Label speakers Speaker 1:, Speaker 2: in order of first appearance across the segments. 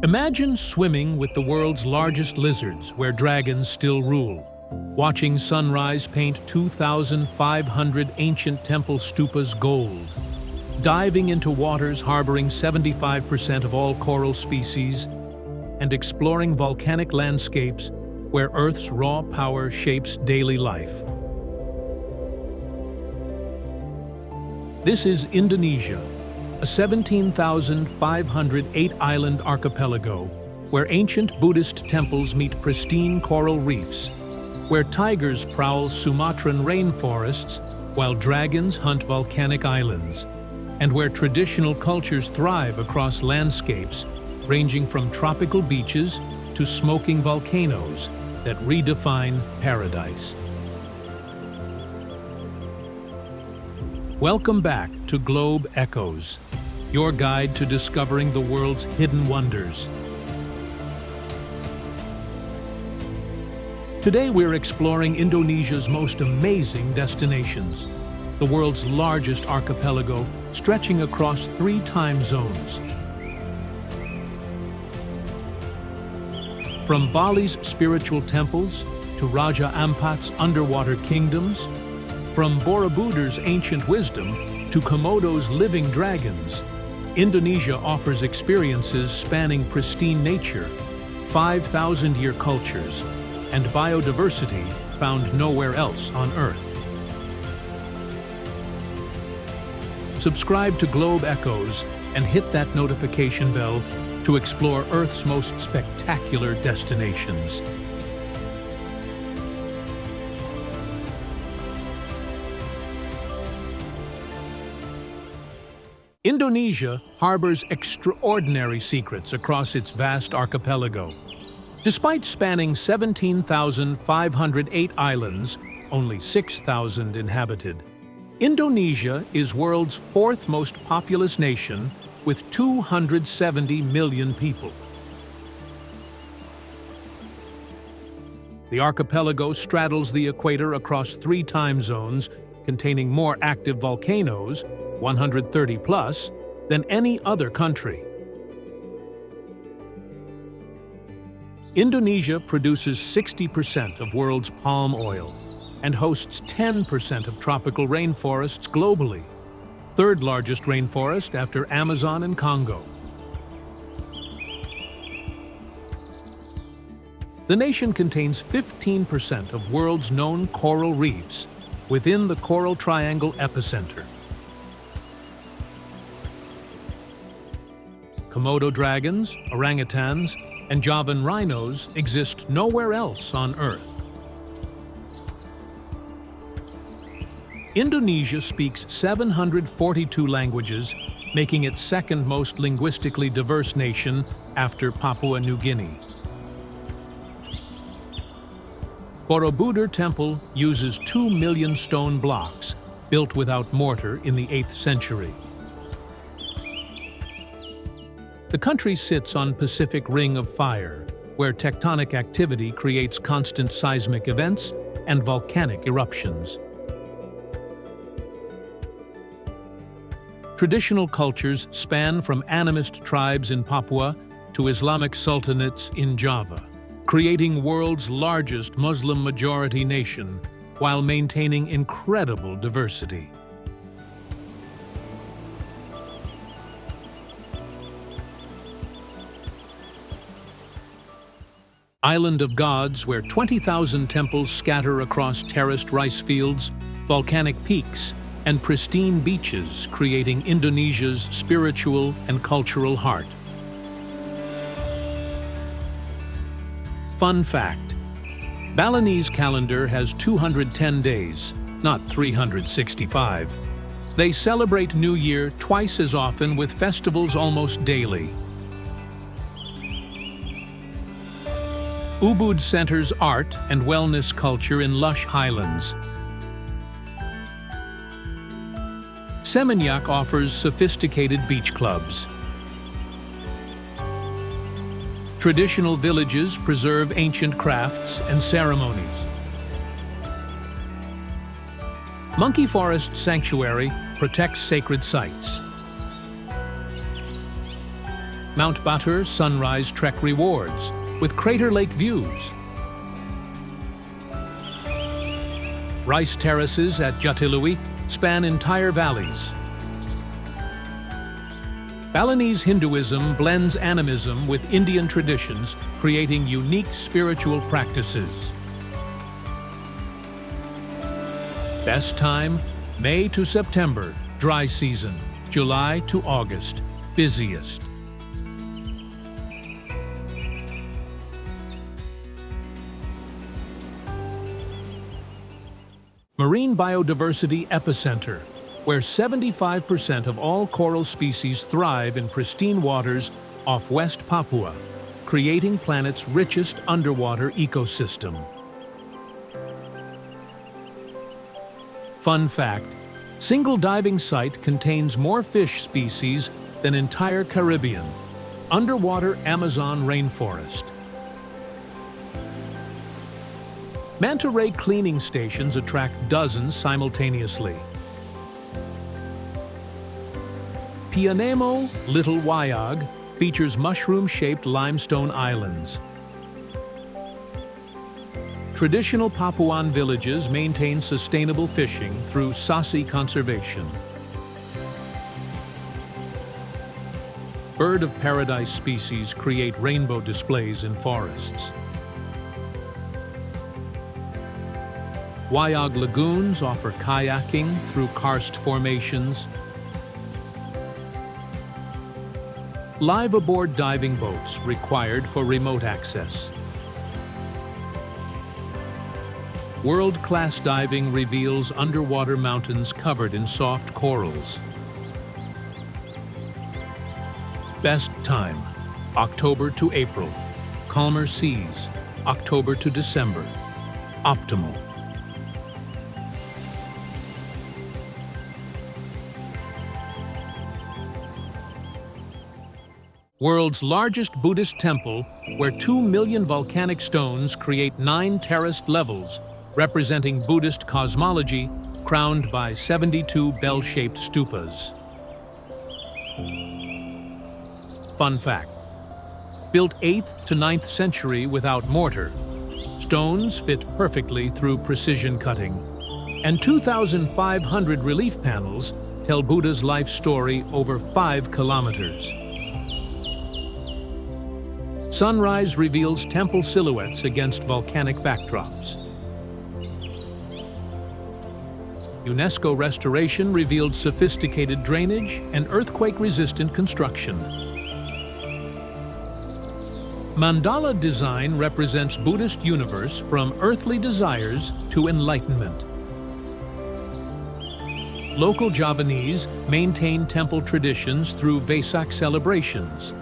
Speaker 1: Imagine swimming with the world's largest lizards where dragons still rule, watching sunrise paint 2,500 ancient temple stupas gold, diving into waters harboring 75% of all coral species, and exploring volcanic landscapes where Earth's raw power shapes daily life. This is Indonesia, a 17,508-island archipelago where ancient Buddhist temples meet pristine coral reefs, where tigers prowl Sumatran rainforests while dragons hunt volcanic islands, and where traditional cultures thrive across landscapes ranging from tropical beaches to smoking volcanoes that redefine paradise. Welcome back to Globe Echoes, your guide to discovering the world's hidden wonders. Today we're exploring Indonesia's most amazing destinations, the world's largest archipelago stretching across 3 time zones. From Bali's spiritual temples to Raja Ampat's underwater kingdoms, from Borobudur's ancient wisdom to Komodo's living dragons, Indonesia offers experiences spanning pristine nature, 5,000-year cultures, and biodiversity found nowhere else on Earth. Subscribe to Globe Echoes and hit that notification bell to explore Earth's most spectacular destinations. Indonesia harbors extraordinary secrets across its vast archipelago. Despite spanning 17,508 islands, only 6,000 inhabited, Indonesia is world's 4th most populous nation with 270 million people. The archipelago straddles the equator across 3 time zones, containing more active volcanoes, 130 plus, than any other country. Indonesia produces 60% of world's palm oil and hosts 10% of tropical rainforests globally, 3rd largest rainforest after Amazon and Congo. The nation contains 15% of world's known coral reefs within the Coral Triangle epicenter. Komodo dragons, orangutans, and Javan rhinos exist nowhere else on Earth. Indonesia speaks 742 languages, making it 2nd most linguistically diverse nation after Papua New Guinea. Borobudur Temple uses 2 million stone blocks, built without mortar in the 8th century. The country sits on Pacific Ring of Fire, where tectonic activity creates constant seismic events and volcanic eruptions. Traditional cultures span from animist tribes in Papua to Islamic sultanates in Java, creating world's largest Muslim-majority nation while maintaining incredible diversity. Island of Gods, where 20,000 temples scatter across terraced rice fields, volcanic peaks, and pristine beaches, creating Indonesia's spiritual and cultural heart. Fun fact: Balinese calendar has 210 days, not 365. They celebrate New Year twice as often with festivals almost daily. Ubud centers art and wellness culture in lush highlands. Seminyak offers sophisticated beach clubs. Traditional villages preserve ancient crafts and ceremonies. Monkey Forest Sanctuary protects sacred sites. Mount Batur Sunrise Trek rewards with Crater Lake views. Rice terraces at Jatiluwi span entire valleys. Balinese Hinduism blends animism with Indian traditions, creating unique spiritual practices. Best time, May to September, dry season, July to August, busiest. Marine Biodiversity Epicenter, where 75% of all coral species thrive in pristine waters off West Papua, creating planet's richest underwater ecosystem. Fun fact, single diving site contains more fish species than entire Caribbean, underwater Amazon rainforest. Manta ray cleaning stations attract dozens simultaneously. Pianemo, Little Wayag, features mushroom-shaped limestone islands. Traditional Papuan villages maintain sustainable fishing through Sasi conservation. Bird of paradise species create rainbow displays in forests. Wayag lagoons offer kayaking through karst formations. Live aboard diving boats required for remote access. World-class diving reveals underwater mountains covered in soft corals. Best time, October to April. Calmer seas, October to December. Optimal. World's largest Buddhist temple, where 2 million volcanic stones create 9 terraced levels, representing Buddhist cosmology, crowned by 72 bell-shaped stupas. Fun fact, built 8th to 9th century without mortar, stones fit perfectly through precision cutting, and 2,500 relief panels tell Buddha's life story over 5 kilometers. Sunrise reveals temple silhouettes against volcanic backdrops. UNESCO restoration revealed sophisticated drainage and earthquake-resistant construction. Mandala design represents Buddhist universe from earthly desires to enlightenment. Local Javanese maintain temple traditions through Vesak celebrations.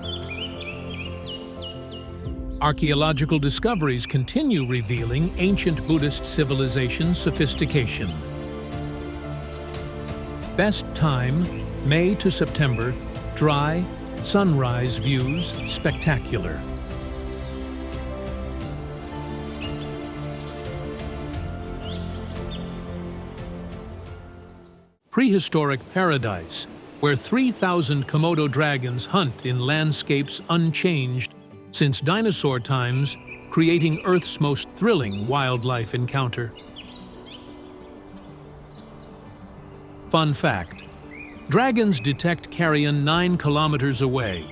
Speaker 1: Archaeological discoveries continue revealing ancient Buddhist civilization sophistication. Best time, May to September, dry, sunrise views spectacular. Prehistoric paradise, where 3,000 Komodo dragons hunt in landscapes unchanged since dinosaur times, creating Earth's most thrilling wildlife encounter. Fun fact, dragons detect carrion 9 kilometers away,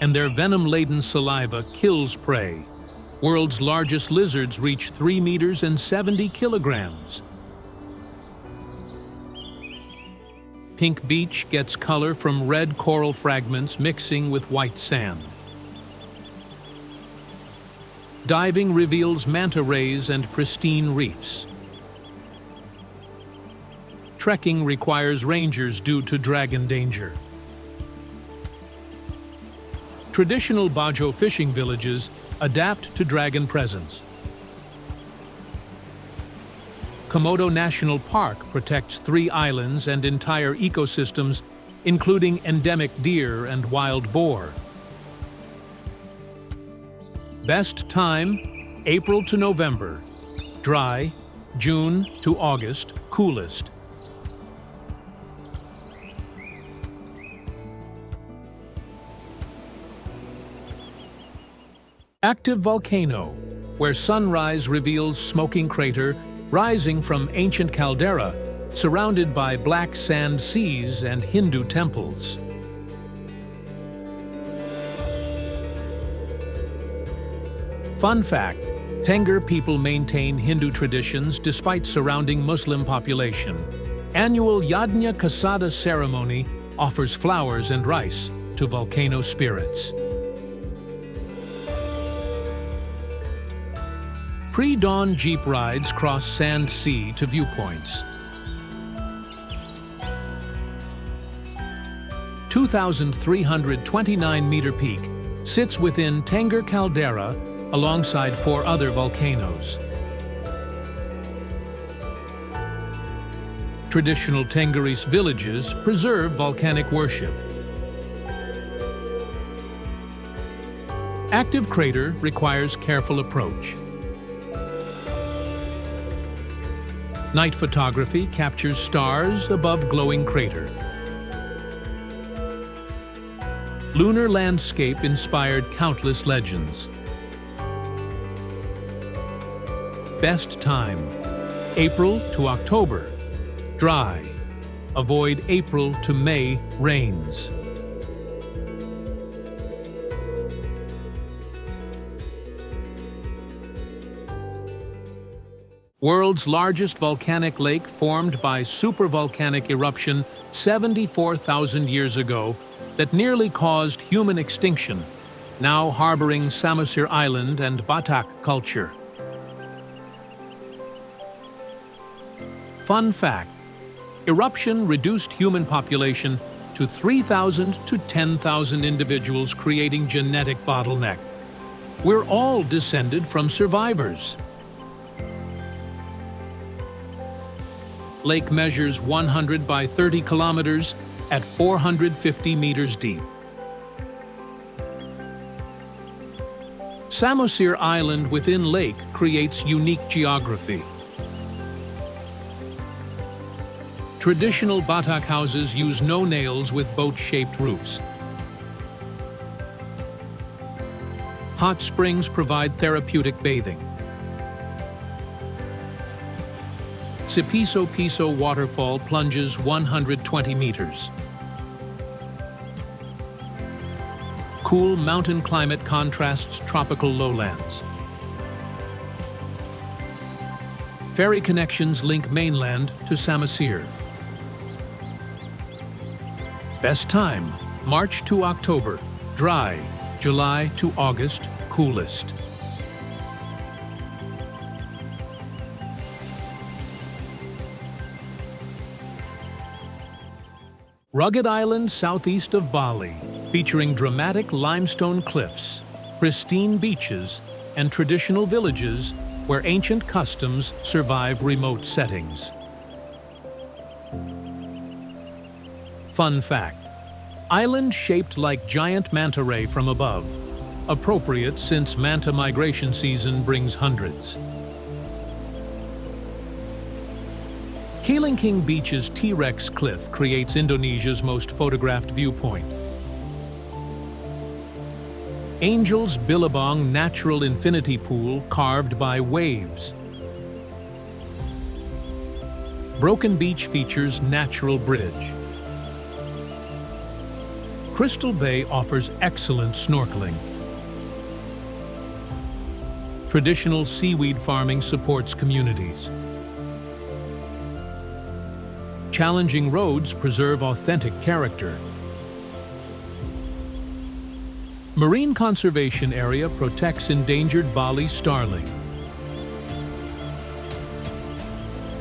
Speaker 1: and their venom-laden saliva kills prey. World's largest lizards reach 3 meters and 70 kilograms. Pink Beach gets color from red coral fragments mixing with white sand. Diving reveals manta rays and pristine reefs. Trekking requires rangers due to dragon danger. Traditional Bajo fishing villages adapt to dragon presence. Komodo National Park protects 3 islands and entire ecosystems, including endemic deer and wild boar. Best time, April to November. Dry, June to August, coolest. Active volcano, where sunrise reveals smoking crater rising from ancient caldera, surrounded by black sand seas and Hindu temples. Fun fact, Tengger people maintain Hindu traditions despite surrounding Muslim population. Annual Yadnya Kasada ceremony offers flowers and rice to volcano spirits. Pre-dawn jeep rides cross sand sea to viewpoints. 2,329-meter peak sits within Tengger caldera alongside 4 other volcanoes. Traditional Tengerese villages preserve volcanic worship. Active crater requires careful approach. Night photography captures stars above glowing crater. Lunar landscape inspired countless legends. Best time, April to October. Dry. Avoid April to May rains. World's largest volcanic lake formed by supervolcanic eruption 74,000 years ago that nearly caused human extinction, now harboring Samosir Island and Batak culture. Fun fact, eruption reduced human population to 3,000 to 10,000 individuals, creating genetic bottleneck. We're all descended from survivors. Lake measures 100 by 30 kilometers at 450 meters deep. Samosir Island within lake creates unique geography. Traditional Batak houses use no nails with boat-shaped roofs. Hot springs provide therapeutic bathing. Sipiso Piso waterfall plunges 120 meters. Cool mountain climate contrasts tropical lowlands. Ferry connections link mainland to Samosir. Best time, March to October. Dry, July to August, coolest. Rugged island southeast of Bali, featuring dramatic limestone cliffs, pristine beaches, and traditional villages where ancient customs survive remote settings. Fun fact, island shaped like giant manta ray from above, appropriate since manta migration season brings hundreds. Kelingking Beach's T-Rex cliff creates Indonesia's most photographed viewpoint. Angel's Billabong natural infinity pool carved by waves. Broken Beach features natural bridge. Crystal Bay offers excellent snorkeling. Traditional seaweed farming supports communities. Challenging roads preserve authentic character. Marine Conservation Area protects endangered Bali starling.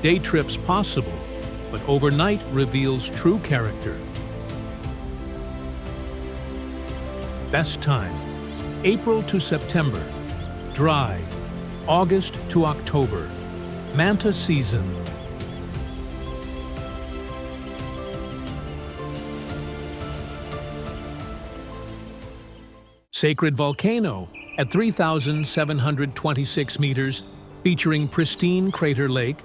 Speaker 1: Day trips possible, but overnight reveals true character. Best time, April to September. Dry, August to October. Manta season. Sacred Volcano at 3,726 meters, featuring pristine crater lake,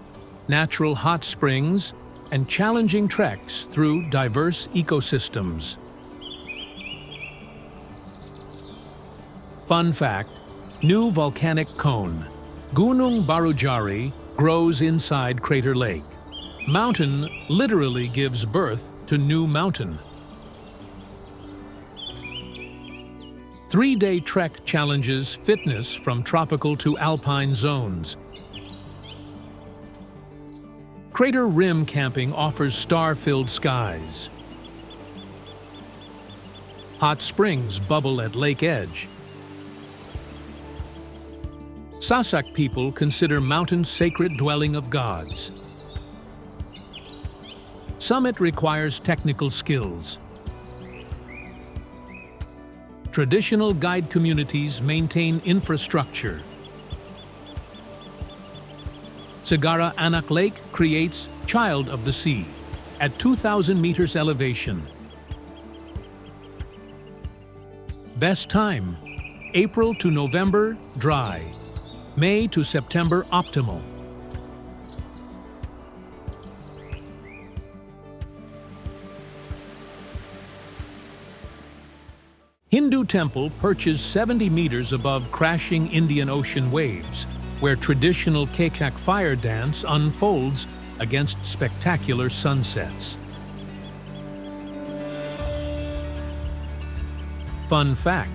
Speaker 1: natural hot springs, and challenging treks through diverse ecosystems. Fun fact, New volcanic cone. Gunung Barujari grows inside Crater Lake. Mountain literally gives birth to new mountain. 3-day trek challenges fitness from tropical to alpine zones. Crater rim camping offers star-filled skies. Hot springs bubble at lake edge. Sasak people consider mountain sacred dwelling of gods. Summit requires technical skills. Traditional guide communities maintain infrastructure. Sagara Anak Lake creates Child of the Sea at 2,000 meters elevation. Best time: April to November, dry. May to September, optimal. Hindu temple perches 70 meters above crashing Indian Ocean waves, where traditional Kekak fire dance unfolds against spectacular sunsets. Fun fact: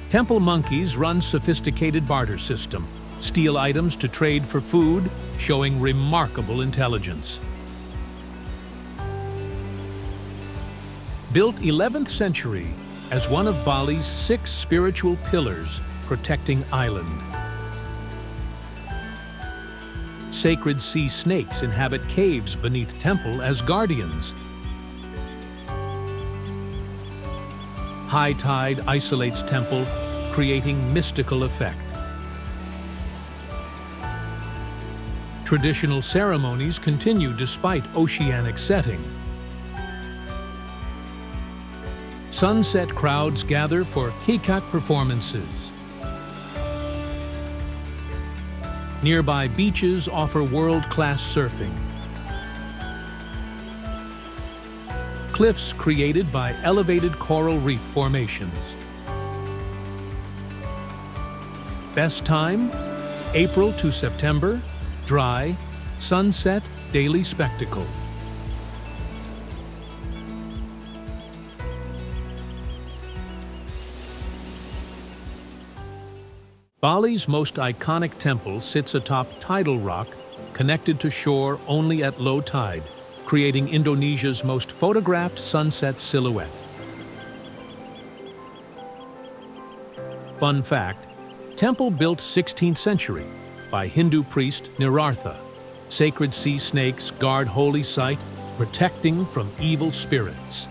Speaker 1: temple monkeys run sophisticated barter system, steal items to trade for food, showing remarkable intelligence. Built 11th century as one of Bali's 6 spiritual pillars protecting island. Sacred sea snakes inhabit caves beneath temple as guardians. High tide isolates temple, creating mystical effect. Traditional ceremonies continue despite oceanic setting. Sunset crowds gather for Kekak performances. Nearby beaches offer world-class surfing. Cliffs created by elevated coral reef formations. Best time: April to September, dry, sunset, daily spectacle. Bali's most iconic temple sits atop tidal rock, connected to shore only at low tide, creating Indonesia's most photographed sunset silhouette. Fun fact: temple built 16th century by Hindu priest Nirartha. Sacred sea snakes guard holy site, protecting from evil spirits.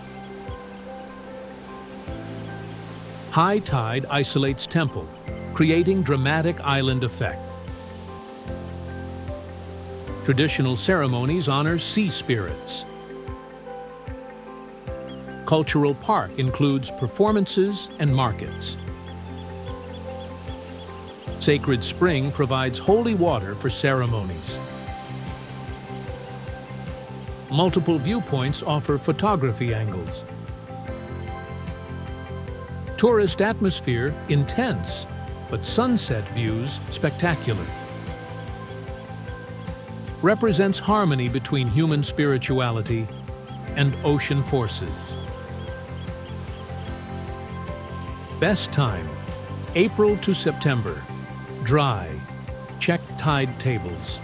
Speaker 1: High tide isolates temple, creating dramatic island effect. Traditional ceremonies honor sea spirits. Cultural park includes performances and markets. Sacred spring provides holy water for ceremonies. Multiple viewpoints offer photography angles. Tourist atmosphere intense, but sunset views spectacular. Represents harmony between human spirituality and ocean forces. Best time: April to September, dry. Check tide tables.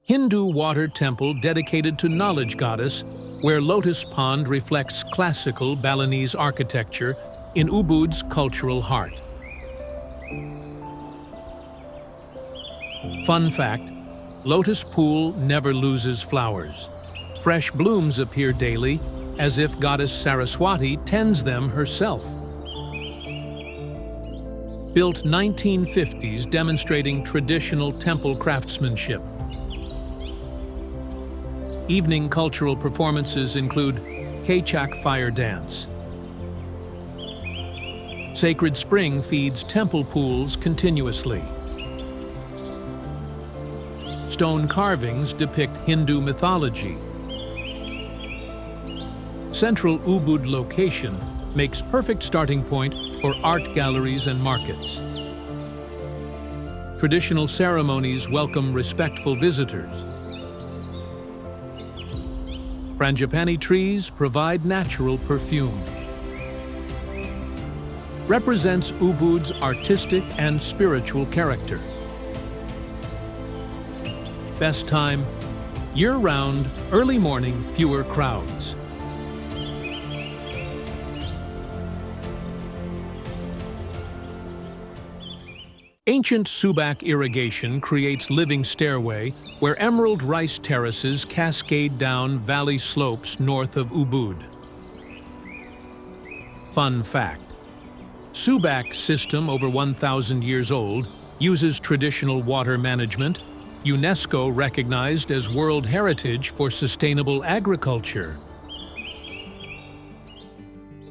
Speaker 1: Hindu water temple dedicated to knowledge goddess, where Lotus Pond reflects classical Balinese architecture in Ubud's cultural heart. Fun fact: Lotus Pool never loses flowers. Fresh blooms appear daily, as if goddess Saraswati tends them herself. Built 1950s, demonstrating traditional temple craftsmanship. Evening cultural performances include Kecak fire dance. Sacred spring feeds temple pools continuously. Stone carvings depict Hindu mythology. central Ubud location makes perfect starting point for art galleries and markets. Traditional ceremonies welcome respectful visitors. Frangipani trees provide natural perfume. Represents Ubud's artistic and spiritual character. Best time, year-round, early morning, fewer crowds. Ancient Subak irrigation creates living stairway where emerald rice terraces cascade down valley slopes north of Ubud. Fun fact: Subak system, over 1,000 years old, uses traditional water management, UNESCO recognized as World Heritage for Sustainable Agriculture.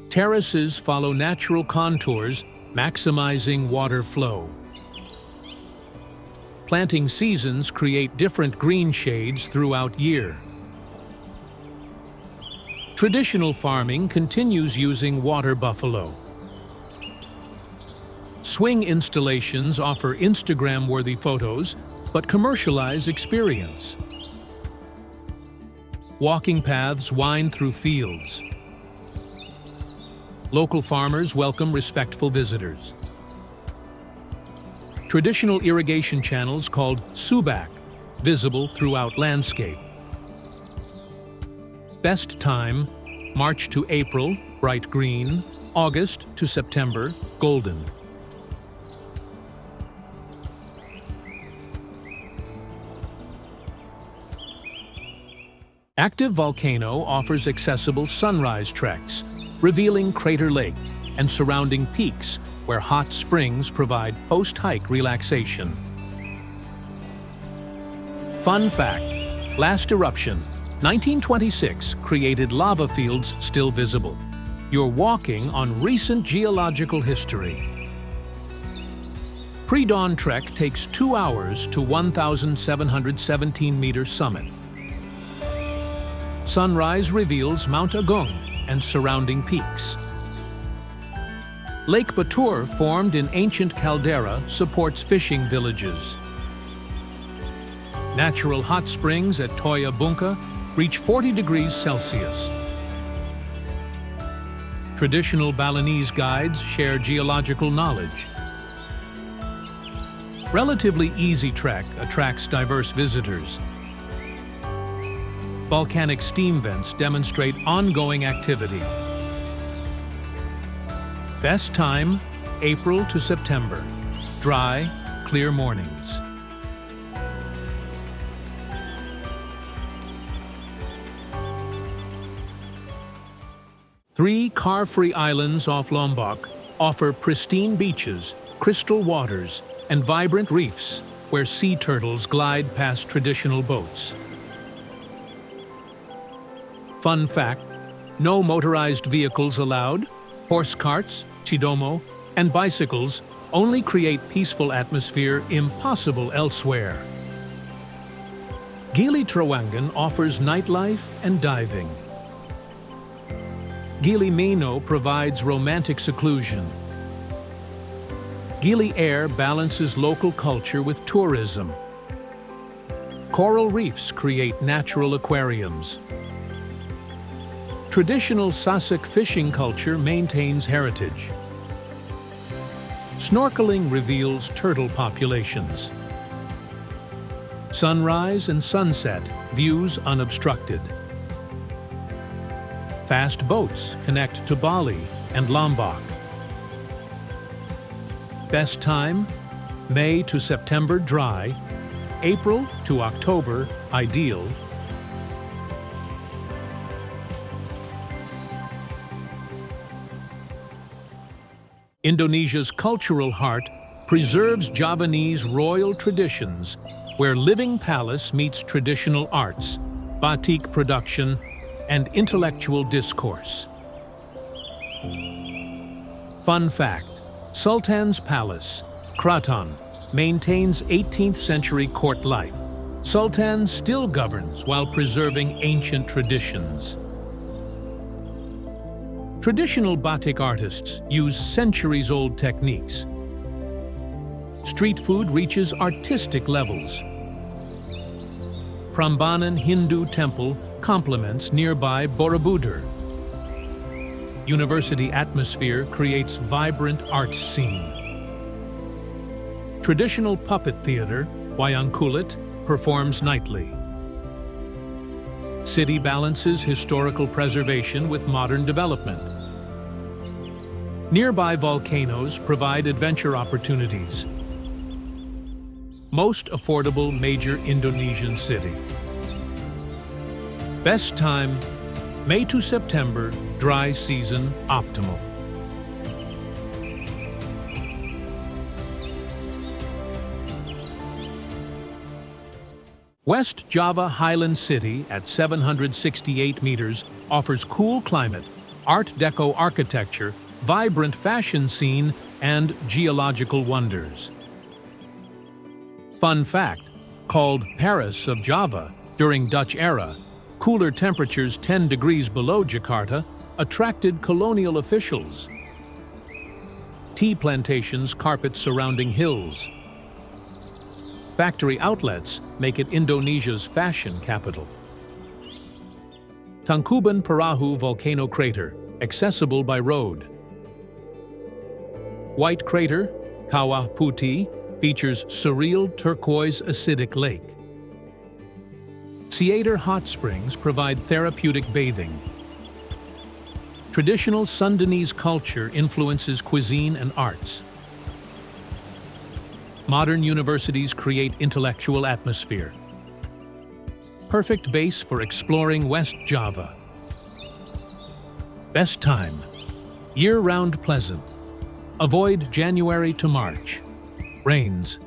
Speaker 1: Terraces follow natural contours, maximizing water flow. Planting seasons create different green shades throughout year. Traditional farming continues using water buffalo. Swing installations offer Instagram-worthy photos, but commercialize experience. Walking paths wind through fields. Local farmers welcome respectful visitors. Traditional irrigation channels called Subak, visible throughout landscape. Best time, March to April, bright green, August to September, golden. Active volcano offers accessible sunrise treks, revealing Crater Lake and surrounding peaks where hot springs provide post-hike relaxation. Fun fact: last eruption, 1926, created lava fields still visible. You're walking on recent geological history. Pre-dawn trek takes 2 hours to 1,717-meter summit. Sunrise reveals Mount Agung and surrounding peaks. Lake Batur, formed in ancient caldera, supports fishing villages. Natural hot springs at Toya Bunka reach 40 degrees Celsius. Traditional Balinese guides share geological knowledge. Relatively easy trek attracts diverse visitors. Volcanic steam vents demonstrate ongoing activity. Best time, April to September. Dry, clear mornings. Three car-free islands off Lombok offer pristine beaches, crystal waters, and vibrant reefs where sea turtles glide past traditional boats. Fun fact: no motorized vehicles allowed. Horse carts, chidomo, and bicycles only create peaceful atmosphere impossible elsewhere. Gili Trawangan offers nightlife and diving. Gili Mino provides romantic seclusion. Gili Air balances local culture with tourism. Coral reefs create natural aquariums. Traditional Sasak fishing culture maintains heritage. Snorkeling reveals turtle populations. Sunrise and sunset, views unobstructed. Fast boats connect to Bali and Lombok. Best time, May to September dry, April to October ideal. Indonesia's cultural heart preserves Javanese royal traditions, where living palace meets traditional arts, batik production, and intellectual discourse. Fun fact: Sultan's Palace, Kraton, maintains 18th century court life. Sultan still governs while preserving ancient traditions. Traditional batik artists use centuries-old techniques. Street food reaches artistic levels. Prambanan Hindu temple complements nearby Borobudur. University atmosphere creates vibrant arts scene. Traditional puppet theater, Wayang Kulit, performs nightly. City balances historical preservation with modern development. Nearby volcanoes provide adventure opportunities. Most affordable major Indonesian city. Best time, May to September, dry season optimal. West Java Highland City at 768 meters offers cool climate, Art Deco architecture, vibrant fashion scene, and geological wonders. Fun fact, called Paris of Java during Dutch era, cooler temperatures 10 degrees below Jakarta attracted colonial officials. Tea plantations carpet surrounding hills. Factory outlets make it Indonesia's fashion capital. Tangkuban Perahu volcano crater, accessible by road. White crater, Kawah Putih, features surreal turquoise acidic lake. Ciater hot springs provide therapeutic bathing. Traditional Sundanese culture influences cuisine and arts. Modern universities create intellectual atmosphere. Perfect base for exploring West Java. Best time, year-round pleasant. Avoid January to March. Rains.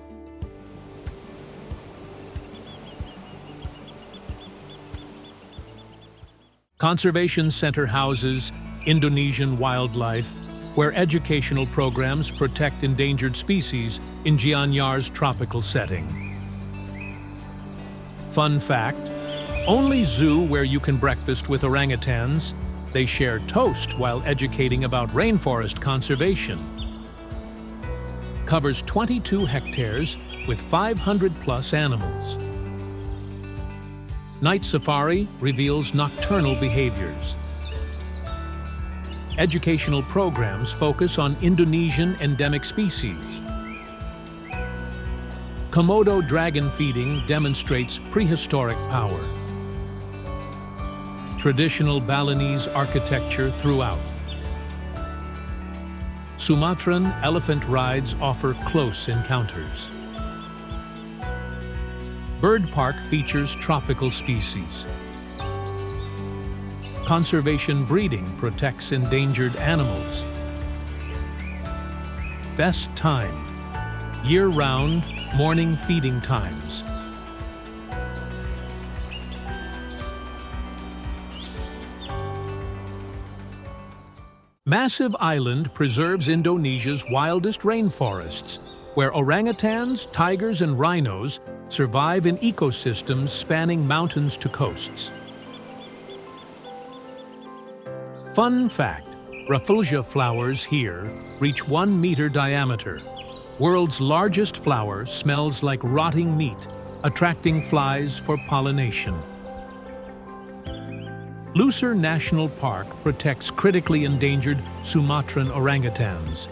Speaker 1: Conservation Center houses Indonesian wildlife, where educational programs protect endangered species in Gianyar's tropical setting. Fun fact, only zoo where you can breakfast with orangutans. They share toast while educating about rainforest conservation. Covers 22 hectares with 500+ animals. Night safari reveals nocturnal behaviors. Educational programs focus on Indonesian endemic species. Komodo dragon feeding demonstrates prehistoric power. Traditional Balinese architecture throughout. Sumatran elephant rides offer close encounters. Bird Park features tropical species. Conservation breeding protects endangered animals. Best time, year-round, morning feeding times. Massive Island preserves Indonesia's wildest rainforests, where orangutans, tigers, and rhinos survive in ecosystems spanning mountains to coasts. Fun fact, Rafflesia flowers here reach 1 meter diameter. World's largest flower smells like rotting meat, attracting flies for pollination. Lucer National Park protects critically endangered Sumatran orangutans.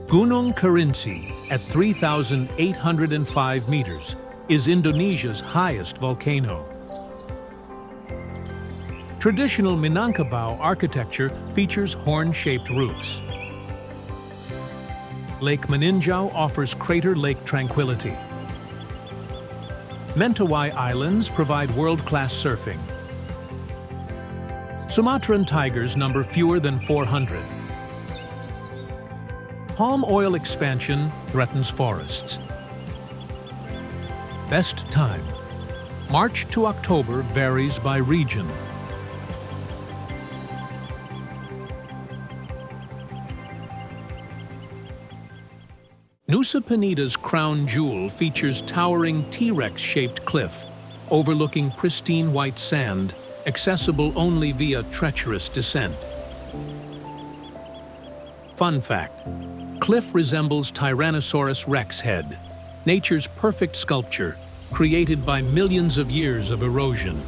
Speaker 1: Gunung Kerinci, at 3,805 meters, is Indonesia's highest volcano. Traditional Minangkabau architecture features horn-shaped roofs. Lake Meninjau offers crater lake tranquility. Mentawai Islands provide world-class surfing. Sumatran tigers number fewer than 400. Palm oil expansion threatens forests. Best time, March to October varies by region. Nusa Penida's crown jewel features towering T-Rex-shaped cliff overlooking pristine white sand accessible only via treacherous descent. Fun fact: cliff resembles Tyrannosaurus rex head, nature's perfect sculpture, created by millions of years of erosion.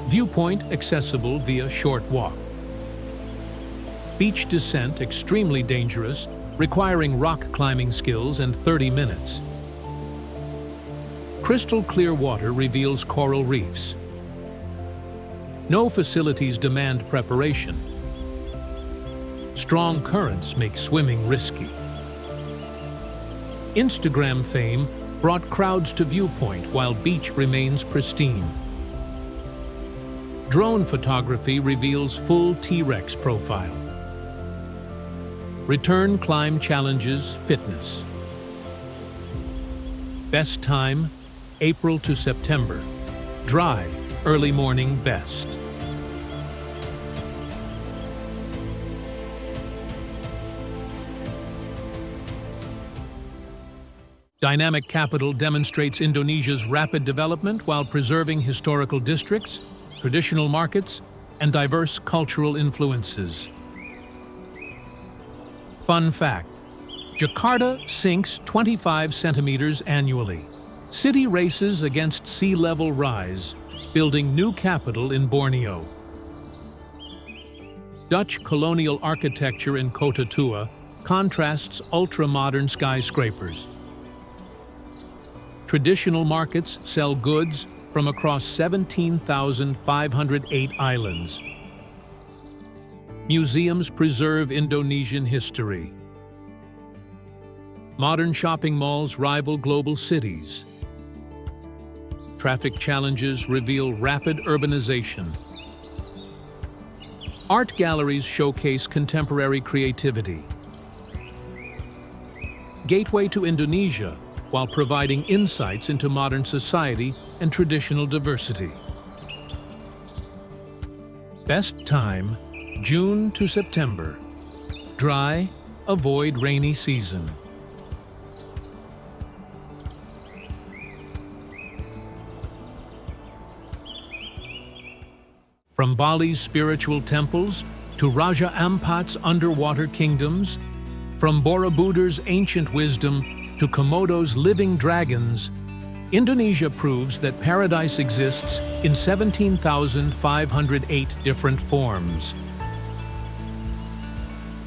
Speaker 1: Viewpoint accessible via short walk. Beach descent extremely dangerous, requiring rock climbing skills and 30 minutes. Crystal clear water reveals coral reefs. No facilities demand preparation. Strong currents make swimming risky. Instagram fame brought crowds to Viewpoint while beach remains pristine. Drone photography reveals full T-Rex profile. Return climb challenges fitness. Best time, April to September. Dry, early morning best. Dynamic capital demonstrates Indonesia's rapid development while preserving historical districts, traditional markets, and diverse cultural influences. Fun fact: Jakarta sinks 25 centimeters annually. City races against sea level rise, building new capital in Borneo. Dutch colonial architecture in Kota Tua contrasts ultra-modern skyscrapers. Traditional markets sell goods from across 17,508 islands. Museums preserve Indonesian history. Modern shopping malls rival global cities. Traffic challenges reveal rapid urbanization. Art galleries showcase contemporary creativity. Gateway to Indonesia, while providing insights into modern society and traditional diversity. Best time, June to September. Dry, avoid rainy season. From Bali's spiritual temples to Raja Ampat's underwater kingdoms, from Borobudur's ancient wisdom to Komodo's living dragons, Indonesia proves that paradise exists in 17,508 different forms.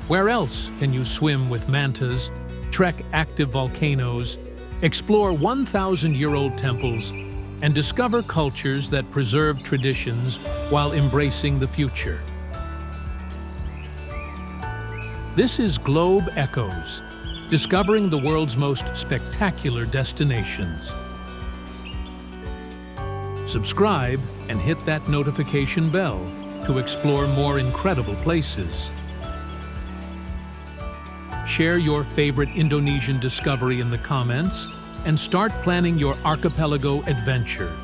Speaker 1: Where else can you swim with mantas, trek active volcanoes, explore 1,000-year-old temples, and discover cultures that preserve traditions while embracing the future? This is Globe Echoes, discovering the world's most spectacular destinations. Subscribe and hit that notification bell to explore more incredible places. Share your favorite Indonesian discovery in the comments and start planning your archipelago adventure.